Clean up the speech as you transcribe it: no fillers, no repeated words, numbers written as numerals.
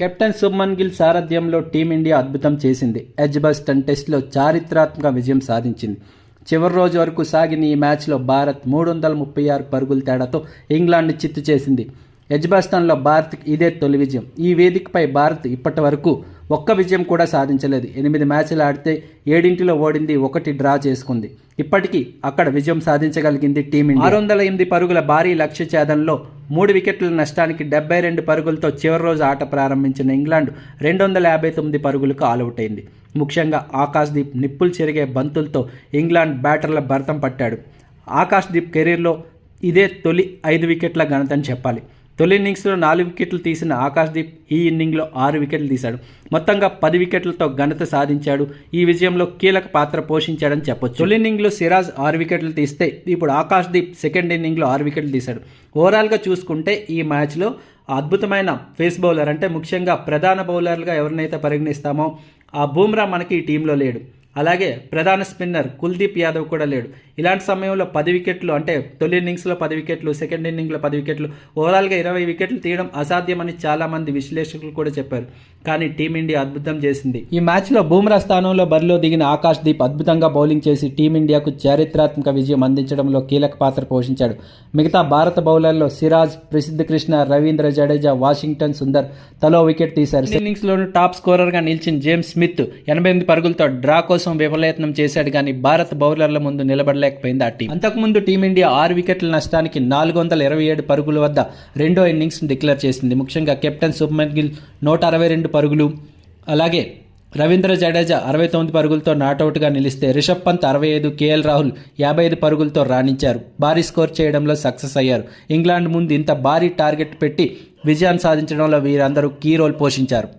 Captain Shubman Gill సారథ్యంలో team India అద్భుతం చేసింది. ఎడ్జ్బాస్టన్ టెస్టులో చారిత్రాత్మక విజయం సాధించింది. చివరి రోజు వరకు సాగిన ఈ మ్యాచ్లో భారత్ 336 పరుగుల తేడాతో ఇంగ్లాండ్ని చిత్తు చేసింది. ఎడ్జ్బాస్టన్లో భారత్కి ఇదే తొలి విజయం. ఈ వేదికపై భారత్ ఇప్పటి వరకు ఒక్క విజయం కూడా సాధించలేదు. 8 మ్యాచ్లు ఆడితే 7 ఓడింది, 1 డ్రా చేసుకుంది. ఇప్పటికీ అక్కడ విజయం సాధించగలిగింది టీమిండియా. 608 పరుగుల భారీ లక్ష్య ఛేదనలో 3 వికెట్ల నష్టానికి 72 పరుగులతో చివరి రోజు ఆట ప్రారంభించిన ఇంగ్లాండ్ 259 పరుగులకు ఆలౌట్ అయింది. ముఖ్యంగా ఆకాశ్దీప్ నిప్పులు చెరిగే బంతులతో ఇంగ్లాండ్ బ్యాటర్ల భరతం పట్టాడు. ఆకాశ్దీప్ కెరీర్లో ఇదే తొలి 5 వికెట్ల ఘనతని చెప్పాలి. తొలి ఇన్నింగ్స్లో 4 వికెట్లు తీసిన ఆకాశ్దీప్ ఈ ఇన్నింగ్లో 6 వికెట్లు తీశాడు. మొత్తంగా 10 వికెట్లతో ఘనత సాధించాడు. ఈ విజయంలో కీలక పాత్ర పోషించాడని చెప్పొచ్చు. తొలి ఇన్నింగ్లో సిరాజ్ 6 వికెట్లు తీస్తే ఇప్పుడు ఆకాశ్దీప్ సెకండ్ ఇన్నింగ్లో 6 వికెట్లు తీశాడు. ఓవరాల్గా చూసుకుంటే ఈ మ్యాచ్లో అద్భుతమైన ఫేస్ బౌలర్ అంటే ముఖ్యంగా ప్రధాన బౌలర్లుగా ఎవరినైతే పరిగణిస్తామో ఆ బూమ్రా మనకి ఈ టీంలో లేడు. అలాగే ప్రధాన స్పిన్నర్ కుల్దీప్ యాదవ్ కూడా లేడు. ఇలాంటి సమయంలో 10 వికెట్లు అంటే తొలి ఇన్నింగ్స్లో 10 వికెట్లు, సెకండ్ ఇన్నింగ్లో 10 వికెట్లు, ఓవరాల్గా 20 వికెట్లు తీయడం అసాధ్యమని చాలామంది విశ్లేషకులు కూడా చెప్పారు. కానీ టీమిండియా అద్భుతం చేసింది. ఈ మ్యాచ్లో బూమ్రా స్థానంలో బరిలో దిగిన ఆకాశ్దీప్ అద్భుతంగా బౌలింగ్ చేసి టీమిండియాకు చారిత్రాత్మక విజయం అందించడంలో కీలక పాత్ర పోషించాడు. మిగతా భారత బౌలర్లో సిరాజ్, ప్రసిద్ధ్ కృష్ణ, రవీంద్ర జడేజా, వాషింగ్టన్ సుందర్ తలో వికెట్ తీశారు. ఇన్నింగ్స్లోనూ టాప్ స్కోరర్గా నిలిచిన జేమ్స్ స్మిత్ 88 పరుగులతో డ్రా కోసం విఫలయత్నం చేశాడు. కానీ భారత బౌలర్ల ముందు నిలబడలేకపోయింది ఆ టీం. అంతకుముందు టీమిండియా 6 వికెట్ల నష్టానికి 427 పరుగుల వద్ద రెండో ఇన్నింగ్స్ డిక్లేర్ చేసింది. ముఖ్యంగా కెప్టెన్ శుభ్మన్ గిల్ 162 పరుగులు, అలాగే రవీంద్ర జడేజా 69 పరుగులతో నాటౌట్గా నిలిస్తే రిషబ్ పంత్ 65, కేఎల్ రాహుల్ 55 పరుగులతో రాణించారు. భారీ స్కోర్ చేయడంలో సక్సెస్ అయ్యారు. ఇంగ్లాండ్ ముందు ఇంత భారీ టార్గెట్ పెట్టి విజయాన్ని సాధించడంలో వీరందరూ కీ రోల్ పోషించారు.